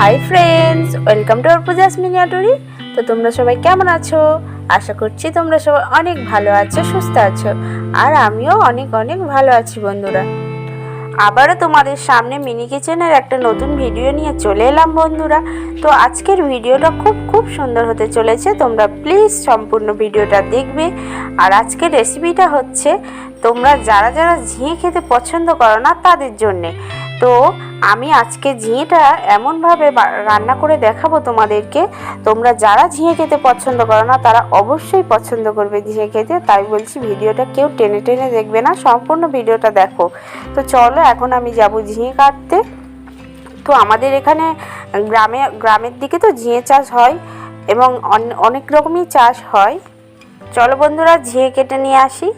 High friends, welcome to Arpuja's miniature. তো তোমরা সবাই কেমন আছো? আশা করছি তোমরা সবাই অনেক ভালো আছো, সুস্থ আছো। আর আমিও অনেক অনেক ভালো আছি বন্ধুরা। আবারও তোমাদের সামনে মিনি কিচেনের একটা নতুন ভিডিও নিয়ে চলে এলাম বন্ধুরা। তো আজকের ভিডিওটা খুব সুন্দর হতে চলেছে, তোমরা প্লিজ সম্পূর্ণ ভিডিওটা দেখবে। আর আজকের রেসিপিটা হচ্ছে তোমরা যারা যারা ঝিঙে খেতে পছন্দ করো না তাদের জন্যে। তো আমি আজকে ঝিঙেটা এমনভাবে রান্না করে দেখাবো তোমাদেরকে, তোমরা যারা ঝিঙে খেতে পছন্দ করো না তারা অবশ্যই পছন্দ করবে ঝিঙে খেতে। তাই বলছি ভিডিওটা কেউ টেনে টেনে দেখবে না, সম্পূর্ণ ভিডিওটা দেখো। তো চলো এখন আমি যাব ঝিঙে কাটতে। তো আমাদের এখানে গ্রামের দিকে তো ঝিঙে চাষ হয় এবং অনেক রকমই চাষ হয়। চলো বন্ধুরা ঝিঙে কেটে নিয়ে আসি।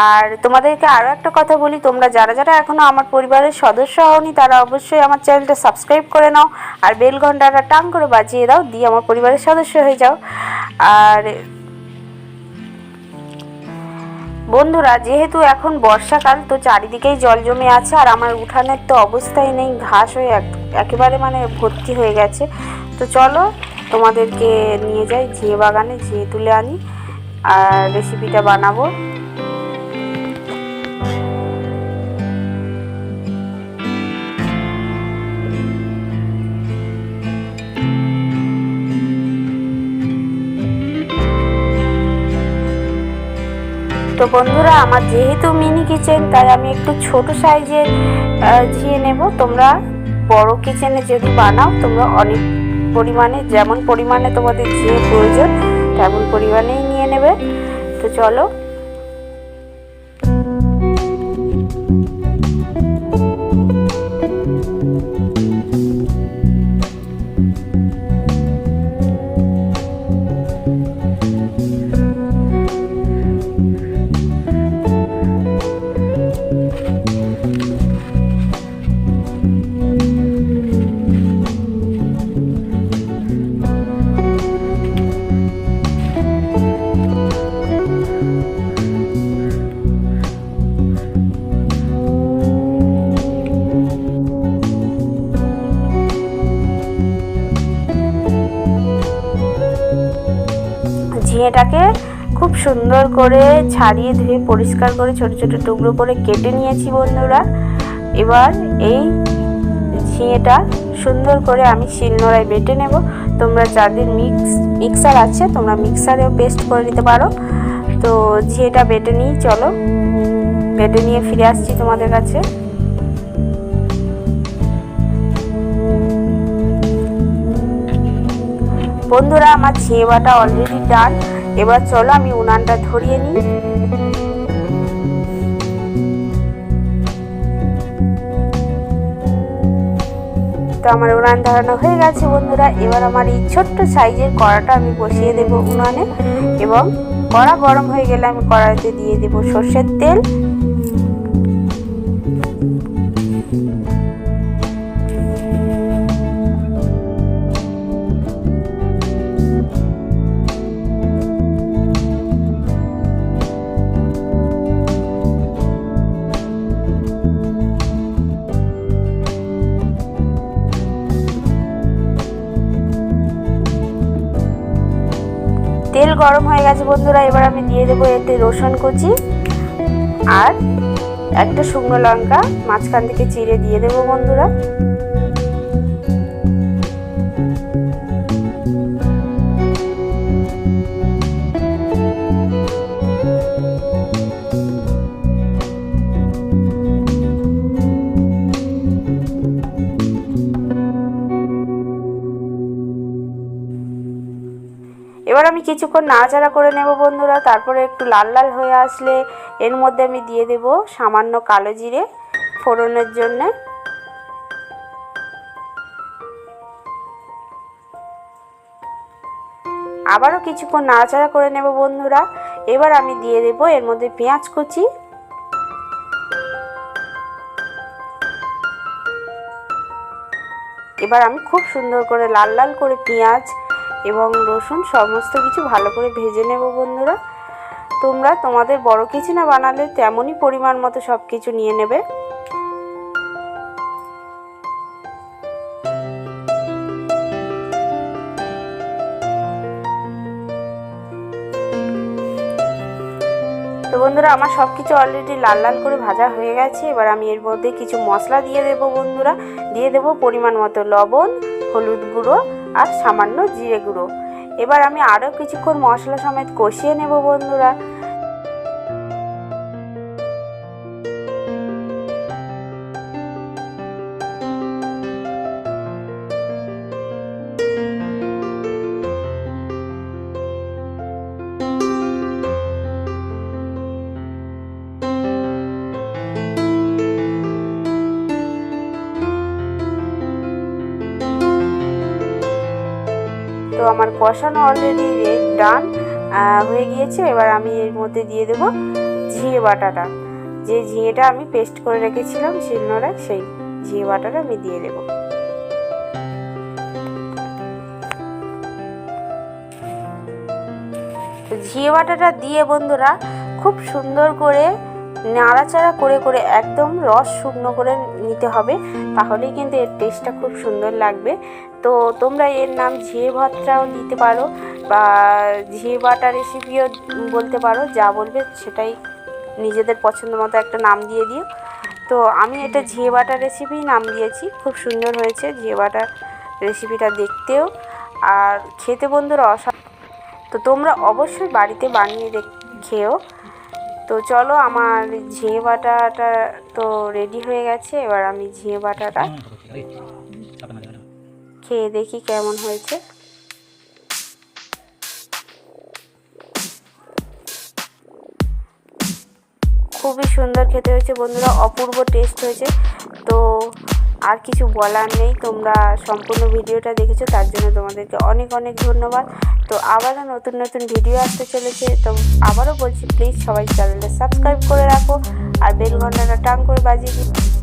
আর তোমাদেরকে আরও একটা কথা বলি, তোমরা যারা যারা এখনও আমার পরিবারের সদস্য হওনি তারা অবশ্যই আমার চ্যানেলটা সাবস্ক্রাইব করে নাও আর বেল ঘন্টাটা টাং করে বাজিয়ে দাও, দিয়ে আমার পরিবারের সদস্য হয়ে যাও। আর বন্ধুরা যেহেতু এখন বর্ষাকাল, তো চারিদিকেই জল জমে আছে আর আমার উঠানের তো অবস্থাই নেই, ঘাস হয়ে একেবারে ভর্তি হয়ে গেছে। তো চলো তোমাদেরকে নিয়ে যাই ঝিঙে বাগানে, ঝিঙে তুলে আনি আর রেসিপিটা বানাবো। তো বন্ধুরা আমার যেহেতু মিনি কিচেন তাই আমি একটু ছোট সাইজের ঝিঙে নেব। তোমরা বড় কিচেনে যদি বানাও তোমরা অনেক পরিমাণে, যেমন পরিমাণে তোমাদের ঝিঙে প্রয়োজন তেমন পরিমাণেই নিয়ে নেবে। তো চলো ঝিঙেটাকে খুব সুন্দর করে ছাড়িয়ে ধুয়ে পরিষ্কার করে ছোট ছোট টুকরো করে কেটে নিয়েছি বন্ধুরা। এবার এই ঝিঙেটা সুন্দর করে আমি শিলনোড়ায় বেটে নেব। তোমরা যাদের মিক্সার আছে তোমরা মিক্সারেও পেস্ট করে নিতে পারো। তো ঝিঙেটা বেটে নিই, চলো বেটে নিয়ে ফিরে আসছি তোমাদের কাছে। বন্ধুরা আমার ঝিঙে বাটা অলরেডি ডান। এবার চলো আমি উনানটা ধরিয়ে নিই। তো আমার উনান ধরানো হয়ে গেছে বন্ধুরা। এবার আমার এই ছোট্ট সাইজের কড়াটা আমি বসিয়ে দেব উনানে, এবং কড়া গরম হয়ে গেলে আমি কড়াইতে দিয়ে দেব সর্ষের তেল। তেল গরম হয়ে গেছে বন্ধুরা। এবার আমি দিয়ে দেবো এতে রসুন কুচি আর একটা শুকনো লঙ্কা মাঝখান থেকে চিড়ে দিয়ে দেবো বন্ধুরা। এবার আমি কিছুক্ষণ নাড়াচাড়া করে নেব বন্ধুরা। তারপরে একটু লাল লাল হয়ে আসলে এর মধ্যে আমি দিয়ে দেব সামান্য কালো জিরে ফোড়নের জন্য। আবারও কিছুক্ষণ নাড়াচাড়া করে নেব বন্ধুরা। এবার আমি দিয়ে দেব এর মধ্যে পেঁয়াজ কুচি, এবার আমি খুব সুন্দর করে লাল লাল করে পেঁয়াজ এবং রসুন সমস্ত কিছু ভালো করে ভেজে নেব বন্ধুরা। তোমরা তোমাদের বড় কিচেনে বানালে তেমনই পরিমাণ মতো সব কিছু নিয়ে নেবে। বন্ধুরা আমার সব কিছু অলরেডি লাল লাল করে ভাজা হয়ে গেছে। এবার আমি এর মধ্যে কিছু মশলা দিয়ে দেবো বন্ধুরা। দিয়ে দেবো পরিমাণ মতো লবণ, হলুদ গুঁড়ো আর সামান্য জিরে গুঁড়ো। এবার আমি আরও কিছুক্ষণ মশলা সমেত কষিয়ে নেব বন্ধুরা। তো আমার কষানো অলরেডি ডান হয়ে গিয়েছে। এবার আমি এর মধ্যে দিয়ে দেবো ঝিঙে বাটাটা, যে ঝিঙেটা আমি পেস্ট করে রেখেছিলাম শিলনোড়ায়, সেই ঝিঙে বাটাটা আমি দিয়ে দেবো। ঝিঙে বাটাটা দিয়ে বন্ধুরা খুব সুন্দর করে নাড়াচাড়া করে করে একদম রস শুকনো করে নিতে হবে, তাহলেই কিন্তু এর টেস্টটা খুব সুন্দর লাগবে। তো তোমরা এর নাম ঝিঙে ভর্তাও দিতে পারো বা ঝিঙে বাটা রেসিপিও বলতে পারো, যা বলবে সেটাই নিজেদের পছন্দ মতো একটা নাম দিয়ে দিও। তো আমি এটা ঝিঙে বাটা রেসিপি নাম দিয়েছি। খুব সুন্দর হয়েছে ঝিঙে বাটা রেসিপিটা দেখতেও আর খেতে বন্ধুরা তো তোমরা অবশ্যই বাড়িতে বানিয়ে খেও। তো চলো আমার ঝিঙে বাটাটা তো রেডি হয়ে গেছে। এবার আমি ঝিঙে বাটাটা খেয়ে দেখি কেমন হয়েছে। খুবই সুন্দর খেতে হয়েছে বন্ধুরা, অপূর্ব টেস্ট হয়েছে। তো আর কিছু বলার নেই, তোমরা সম্পূর্ণ ভিডিওটা দেখেছো তার জন্য তোমাদেরকে অনেক অনেক ধন্যবাদ। তো আবারও নতুন নতুন ভিডিও আসতে চলেছে। তো আবারও বলছি প্লিজ সবাই চ্যানেলটা সাবস্ক্রাইব করে রাখো আর বেল ঘন্টাটা টাং করে বাজিয়ে দিও।